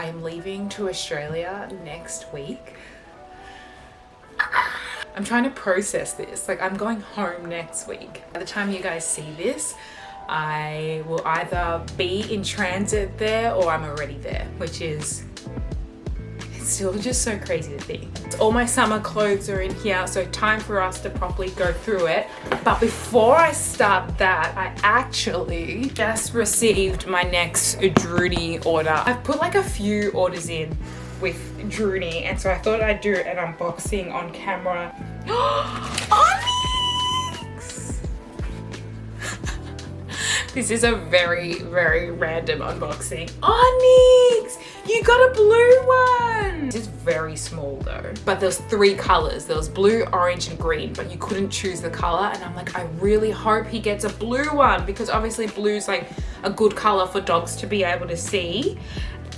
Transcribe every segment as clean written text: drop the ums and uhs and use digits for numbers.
I'm leaving to Australia next week. I'm trying to process this. Like, I'm going home next week. By the time you guys see this, I will either be in transit there or I'm already there, which is, it's still just so crazy to think. All my summer clothes are in here, so time for us to properly go through it. But before I start that, I actually just received my next Druni order. I've put like a few orders in with Druni, and so I thought I'd do an unboxing on camera. Onyx! This is a very, very random unboxing. Onyx! You got a blue one! This is very small though. But there's 3 colors. There was blue, orange, and green, but you couldn't choose the color. And I'm like, I really hope he gets a blue one, because obviously blue's like a good color for dogs to be able to see.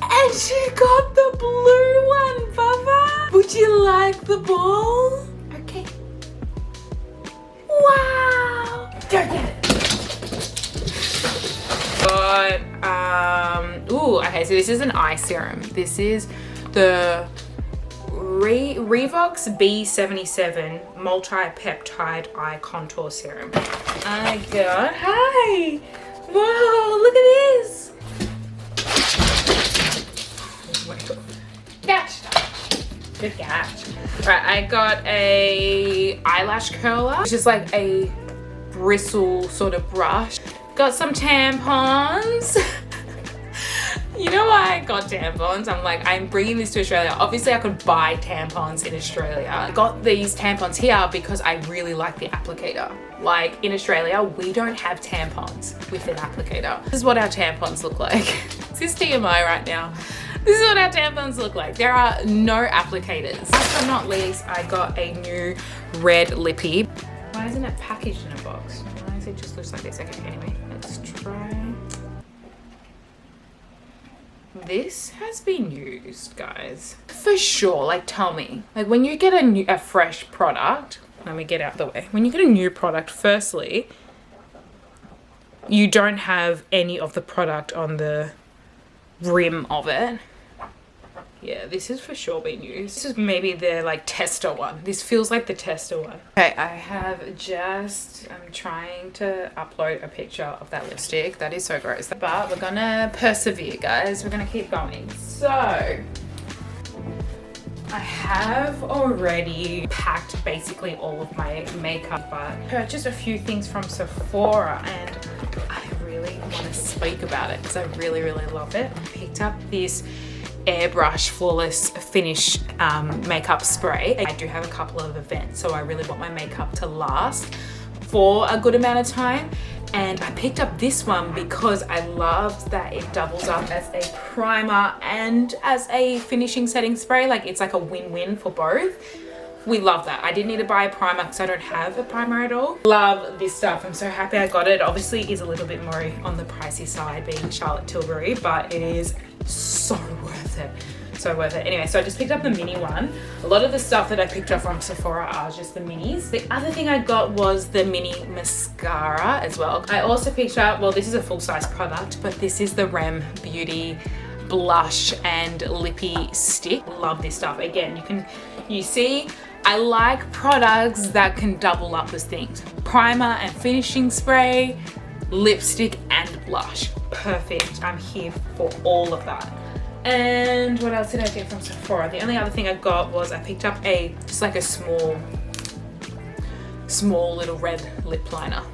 And she got the blue one, Baba. Would you like the ball? Okay. Wow. Go get it. Ooh, okay, so this is an eye serum. This is the Revox B77 multi-peptide eye contour serum. I got, hi. Whoa, look at this. Catch. Good catch. Right, I got a eyelash curler, which is like a bristle sort of brush. Got some tampons. You know why I got tampons? I'm like, I'm bringing this to Australia. Obviously I could buy tampons in Australia. I got these tampons here because I really like the applicator. Like, in Australia, we don't have tampons with an applicator. This is what our tampons look like. Is this TMI right now? This is what our tampons look like. There are no applicators. Last but not least, I got a new red lippy. Why isn't it packaged in a box? Why does it just looks like this? Okay, anyway, let's try. This has been used, guys. For sure, like, tell me. Like, when you get a fresh product, let me get out the way. When you get a new product, firstly, you don't have any of the product on the rim of it. Yeah, this is for sure been used. This is maybe the like tester one. This feels like the tester one. Okay, I have just, I'm trying to upload a picture of that lipstick. That is so gross. But we're gonna persevere, guys. We're gonna keep going. So, I have already packed basically all of my makeup, but purchased a few things from Sephora, and I really want to speak about it because I really, really love it. I picked up this Airbrush Flawless Finish makeup spray. I do have a couple of events, so I really want my makeup to last for a good amount of time. And I picked up this one because I loved that it doubles up as a primer and as a finishing setting spray. Like, it's like a win-win for both. We love that. I didn't need to buy a primer because I don't have a primer at all. Love this stuff. I'm so happy I got it. Obviously, it is a little bit more on the pricey side being Charlotte Tilbury, but it is so worth it. So worth it. Anyway, so I just picked up the mini one. A lot of the stuff that I picked up from Sephora are just the minis. The other thing I got was the mini mascara as well. I also picked up, well, this is a full-size product, but this is the Rem Beauty blush and lippy stick. Love this stuff. Again, you see, I like products that can double up as things. Primer and finishing spray, lipstick and blush. Perfect. I'm here for all of that. And what else did I get from Sephora? The only other thing I got was I picked up just like a small little red lip liner.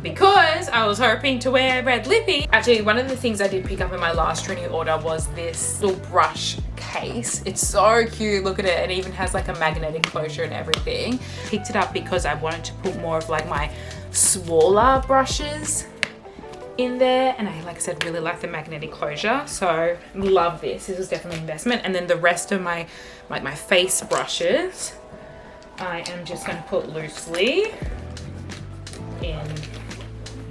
Because I was hoping to wear red lippy. Actually, one of the things I did pick up in my last Druni order was this little brush case. It's so cute, look at it. It even has like a magnetic closure and everything. Picked it up because I wanted to put more of like my smaller brushes in there, and I, like I said, really like the magnetic closure, so love this. This was definitely an investment. And then the rest of my my face brushes I am just going to put loosely in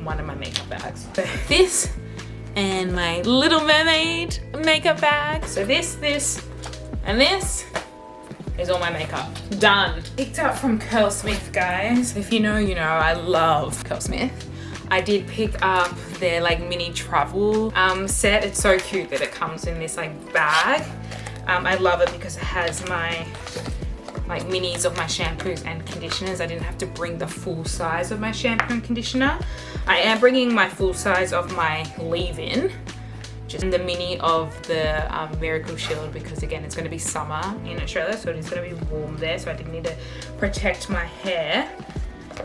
one of my makeup bags. So this and my Little Mermaid makeup bag. So this, and this is all my makeup. Done. Picked up from Curlsmith, guys. If you know, you know, I love Curlsmith. I did pick up their like mini travel set. It's so cute that it comes in this like bag. I love it because it has my like minis of my shampoos and conditioners. I didn't have to bring the full size of my shampoo and conditioner. I am bringing my full size of my leave-in, just in the mini of the Miracle Shield, because again it's going to be summer in Australia, so it is going to be warm there, so I did need to protect my hair.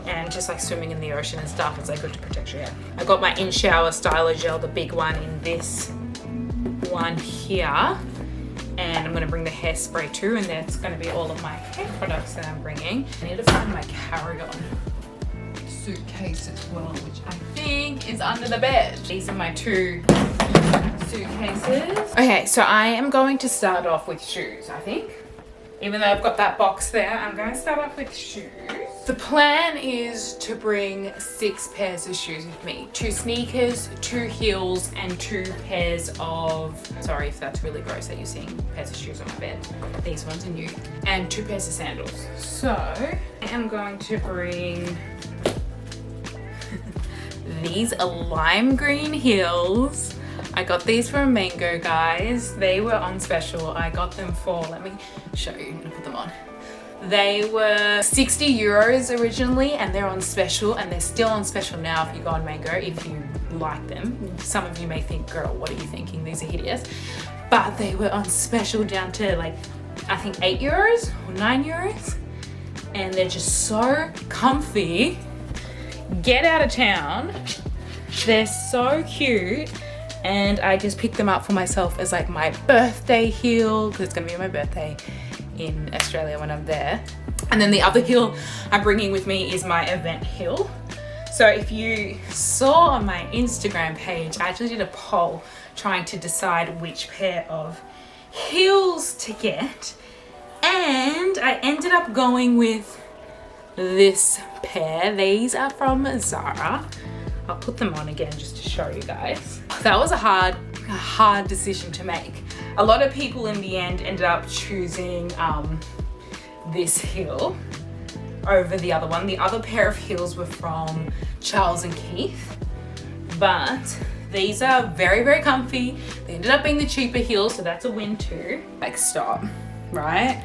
And just like swimming in the ocean and stuff, it's like good to protect your hair. I got my in shower styler gel, the big one, in this one here. And I'm going to bring the hairspray too, and that's going to be all of my hair products that I'm bringing. I need to find my carry-on suitcase as well, which I think is under the bed. These are my 2 suitcases. Okay, so I am going to start off with shoes, I think. Even though I've got that box there, I'm going to start off with shoes. The plan is to bring 6 pairs of shoes with me. 2 sneakers, 2 heels, and 2 pairs of, sorry if that's really gross that you're seeing pairs of shoes on my bed. These ones are new. And 2 pairs of sandals. So, I am going to bring these lime green heels. I got these from Mango, guys. They were on special. I got them for, let me show you, I'm gonna put them on. They were 60 euros originally, and they're on special, and they're still on special now if you go on Mango, if you like them. Some of you may think, girl, what are you thinking? These are hideous. But they were on special down to like, I think 8 euros or 9 euros. And they're just so comfy. Get out of town. They're so cute. And I just picked them up for myself as like my birthday heel, because it's gonna be my birthday in Australia when I'm there. And then the other heel I'm bringing with me is my event heel. So if you saw on my Instagram page, I actually did a poll trying to decide which pair of heels to get. And I ended up going with this pair. These are from Zara. I'll put them on again just to show you guys. That was a hard decision to make. A lot of people in the end ended up choosing this heel over the other one. The other pair of heels were from Charles and Keith, but these are very, very comfy. They ended up being the cheaper heels, so that's a win too. Like, stop, right?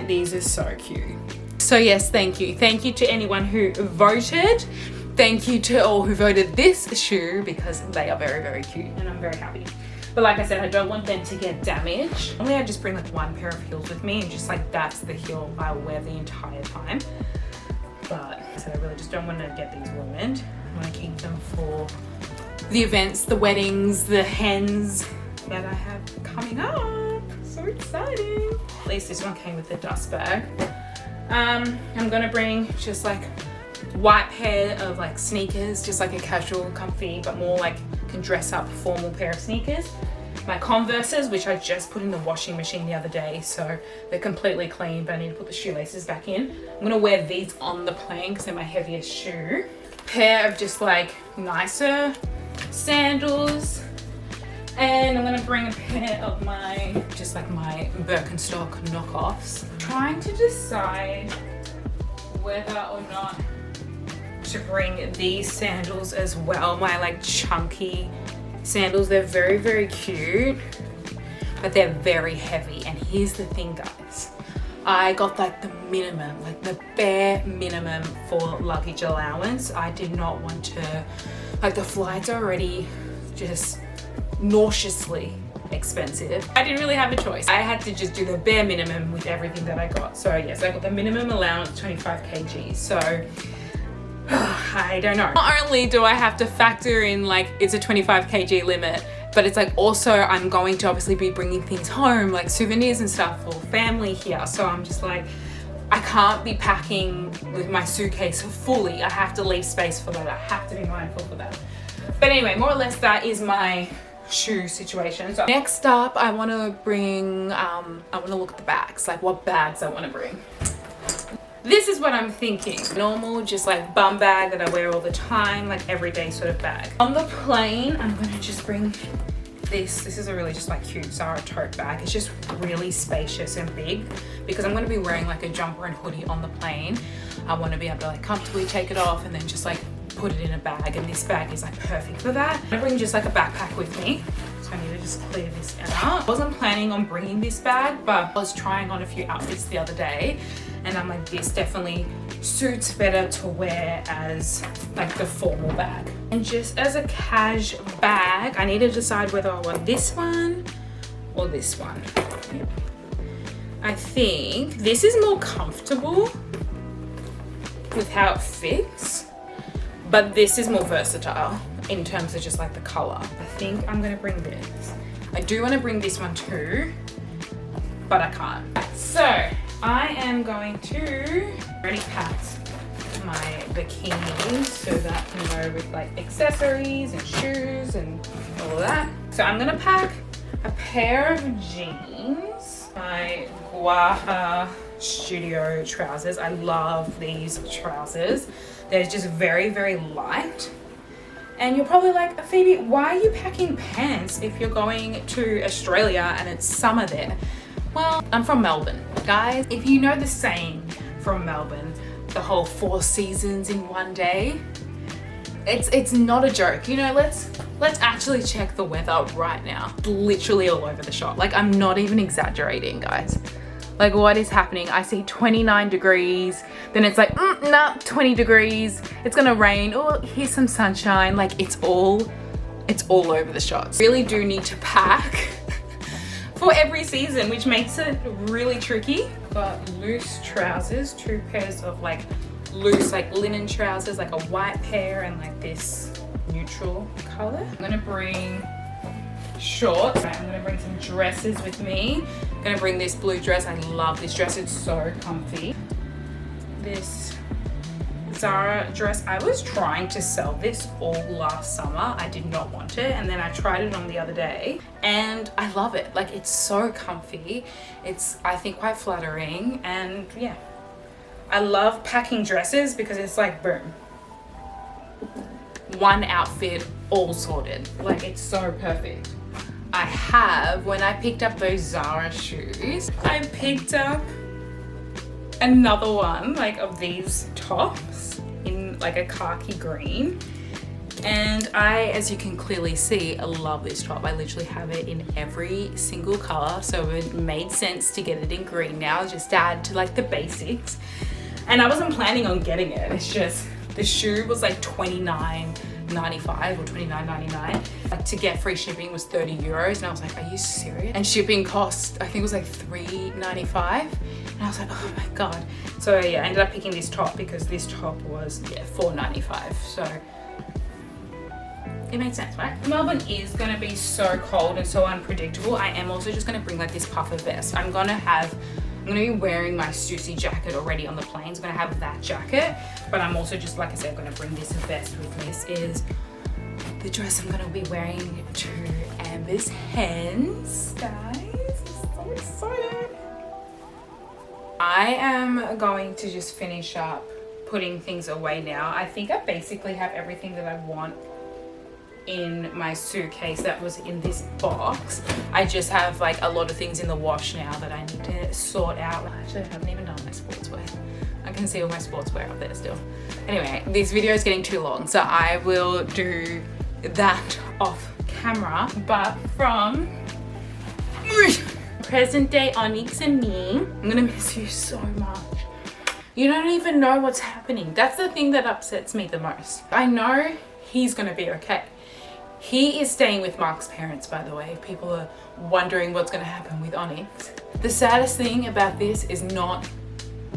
These are so cute. So yes, thank you. Thank you to anyone who voted. Thank you to all who voted this shoe, because they are very, very cute and I'm very happy. But like I said, I don't want them to get damaged. Normally I just bring like 1 pair of heels with me, and just like that's the heel I wear the entire time. But so I really just don't want to get these ruined. I want to keep them for the events, the weddings, the hens that I have coming up. So exciting. At least this one came with the dust bag. I'm gonna bring just like white pair of like sneakers, just like a casual, comfy, but more like can dress up formal pair of sneakers. My Converses, which I just put in the washing machine the other day, so they're completely clean, but I need to put the shoelaces back in. I'm gonna wear these on the plane because they're my heaviest shoe. Pair of just like nicer sandals. And I'm gonna bring a pair of my, just like my Birkenstock knockoffs. Trying to decide whether or not to bring these sandals as well, my like chunky sandals. They're very, very cute, but they're very heavy. And here's the thing, guys, I got like the minimum, like the bare minimum for luggage allowance. I did not want to, like the flights are already just nauseously expensive. I didn't really have a choice. I had to just do the bare minimum with everything that I got. So yes, I got the minimum allowance, 25 kg. So I don't know. Not only do I have to factor in like it's a 25 kg limit, but it's like also I'm going to obviously be bringing things home, like souvenirs and stuff for family here. So I'm just like, I can't be packing with my suitcase fully. I have to leave space for that. I have to be mindful for that. But anyway, more or less that is my shoe situation. So next up, I want to bring, I want to look at the bags, like what bags I want to bring. This is what I'm thinking. Normal, just like bum bag that I wear all the time, like everyday sort of bag. On the plane, I'm gonna just bring this. This is a really just like cute Zara tote bag. It's just really spacious and big because I'm gonna be wearing like a jumper and hoodie on the plane. I want to be able to like comfortably take it off and then just like put it in a bag, and this bag is like perfect for that. I'm gonna bring just like a backpack with me. So I need to just clear this out. I wasn't planning on bringing this bag, but I was trying on a few outfits the other day, and I'm like, this definitely suits better to wear as like the formal bag. And just as a cash bag, I need to decide whether I want this one or this one. I think this is more comfortable with how it fits, but this is more versatile in terms of just like the color. I think I'm gonna bring this. I do want to bring this one too, but I can't. So I am going to already pack my bikini so that I can go with like accessories and shoes and all of that. So I'm gonna pack a pair of jeans, my Guaha Studio trousers. I love these trousers. They're just very, very light. And you're probably like, Phoebe, why are you packing pants if you're going to Australia and it's summer there? Well, I'm from Melbourne. Guys, if you know the saying from Melbourne, the whole 4 seasons in one day, it's not a joke. You know, let's actually check the weather right now. Literally all over the shop. Like, I'm not even exaggerating, guys. Like, what is happening? I see 29 degrees, then it's like, nah, 20 degrees, it's gonna rain, oh, here's some sunshine. Like, it's all over the shots. Really do need to pack for every season, which makes it really tricky. Got loose trousers, 2 pairs of like loose like linen trousers, like a white pair and like this neutral color. I'm gonna bring shorts. I'm gonna bring some dresses with me. I'm gonna bring this blue dress. I love this dress, it's so comfy. This Zara dress, I was trying to sell this all last summer. I did not want it, and then I tried it on the other day and I love it. Like, it's so comfy. It's, I think, quite flattering, and yeah. I love packing dresses because it's like, boom, one outfit all sorted. Like, it's so perfect. I have, when I picked up those Zara shoes, I picked up another one like of these tops in like a khaki green, and I, as you can clearly see, I love this top. I literally have it in every single color, so it made sense to get it in green now, just to add to like the basics. And I wasn't planning on getting it, it's just the shoe was like $29.95 or $29.99. Like, to get free shipping was 30 euros, and I was like, are you serious? And shipping cost, I think it was like $3.95, and I was like, oh my god. So yeah, I ended up picking this top because this top was, yeah, $4.95. So it made sense, right? Melbourne is gonna be so cold and so unpredictable. I am also just gonna bring like this puffer vest. I'm gonna be wearing my Stussy jacket already on the plane. I'm gonna have that jacket, but I'm also just, like I said, gonna bring this vest with me. This is the dress I'm gonna be wearing to Amber's hens, guys. I'm so excited. I am going to just finish up putting things away now. I think I basically have everything that I want in my suitcase that was in this box. I just have like a lot of things in the wash now that I need to sort out. Actually, I haven't even done my sportswear. I can see all my sportswear up there still. Anyway, this video is getting too long, so I will do that off camera. But from present day Onyx and me, I'm gonna miss you so much. You don't even know what's happening. That's the thing that upsets me the most. I know he's gonna be okay. He is staying with Mark's parents, by the way. People are wondering what's going to happen with Onyx. The saddest thing about this is not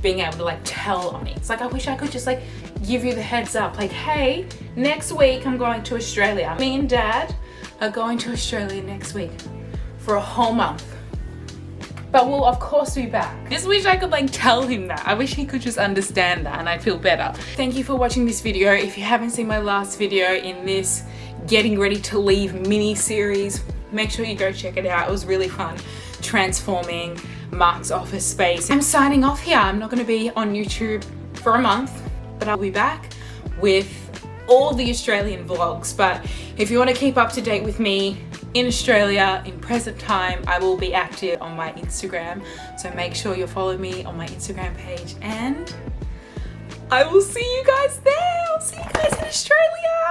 being able to like tell Onyx. Like, I wish I could just like give you the heads up, like, hey, next week I'm going to Australia. Me and Dad are going to Australia next week for a whole month. But we'll of course be back. Just wish I could like tell him that. I wish he could just understand that and I'd feel better. Thank you for watching this video. If you haven't seen my last video in this getting ready to leave mini series, make sure you go check it out. It was really fun transforming Mark's office space. I'm signing off here. I'm not going to be on YouTube for a month, but I'll be back with all the Australian vlogs. But if you want to keep up to date with me in Australia in present time, I will be active on my Instagram, so make sure you follow me on my Instagram page, and I will see you guys there. I'll see you guys in Australia.